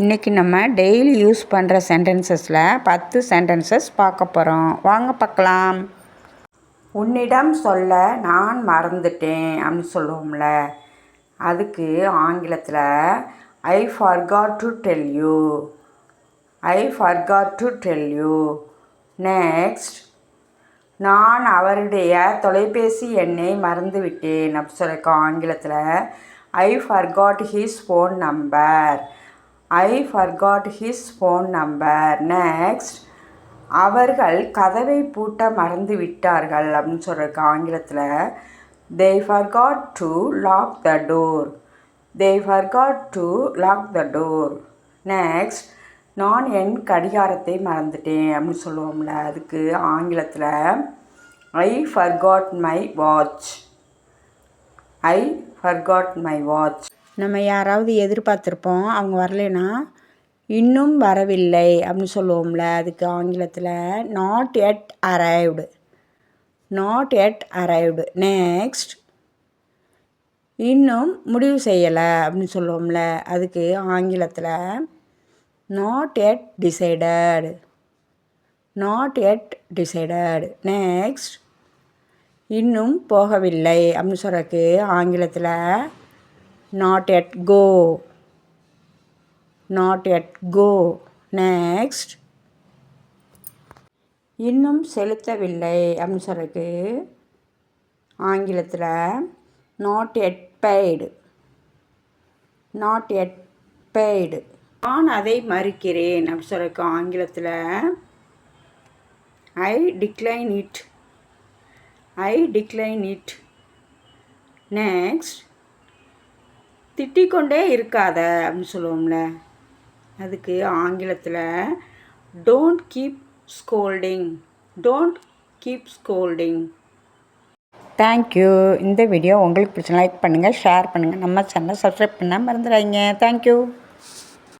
இன்றைக்கி நம்ம daily use பண்ணுற சென்டென்சஸில் 10 சென்டென்சஸ் பார்க்க போகிறோம். வாங்க பார்க்கலாம். உன்னிடம் சொல்ல நான் மறந்துட்டேன் அப்படின்னு சொல்லுவோம்ல, அதுக்கு ஆங்கிலத்தில் ஐ forgot to tell you. I forgot to tell you. Next, நான் அவருடைய தொலைபேசி எண்ணை மறந்துவிட்டேன் அப்படின்னு சொல்லியிருக்க ஆங்கிலத்தில் ஐ forgot his phone number. I forgot his phone number. Next, அவர்கள் கதவை பூட்ட மறந்து விட்டார்கள் அப்படின்னு சொல்கிறதுக்கு ஆங்கிலத்தில் they forgot to lock the door. They forgot to lock the door. Next, நான் என் கடிகாரத்தை மறந்துட்டேன் அப்படின்னு சொல்லுவோம்ல, அதுக்கு ஆங்கிலத்தில் I forgot my watch. I forgot my watch. நம்ம யாராவது எதிர்பார்த்துருப்போம், அவங்க வரலைன்னா இன்னும் வரவில்லை அப்படின்னு சொல்லுவோம்ல, அதுக்கு ஆங்கிலத்தில் not yet arrived. Not yet arrived. Next, இன்னும் முடிவு செய்யலை அப்படின்னு சொல்லுவோம்ல, அதுக்கு ஆங்கிலத்தில் not yet decided. Not yet decided. Next, இன்னும் போகவில்லை அப்படின்னு சொல்கிறதுக்கு ஆங்கிலத்தில் not yet go. Not yet go. Next, இன்னும் செலுத்தவில்லை அப்படின்னு சொல்கிறதுக்கு ஆங்கிலத்தில் not yet paid. Not yet paid. நான் அதை மறுக்கிறேன் அப்படின்னு சொல்கிறதுக்கு ஆங்கிலத்தில் I decline it. I decline it. Next, திட்டிக்கொண்டே இருக்காத அப்படின்னு சொல்லுவோம்ல, அதுக்கு ஆங்கிலத்தில் don't keep scolding. Don't keep scolding. Thank you. இந்த வீடியோ உங்களுக்கு பிடிச்ச லைக் பண்ணுங்கள், ஷேர் பண்ணுங்கள், நம்ம சேனலை சப்ஸ்கிரைப் பண்ண மறந்துடாதீங்க. தேங்க்யூ.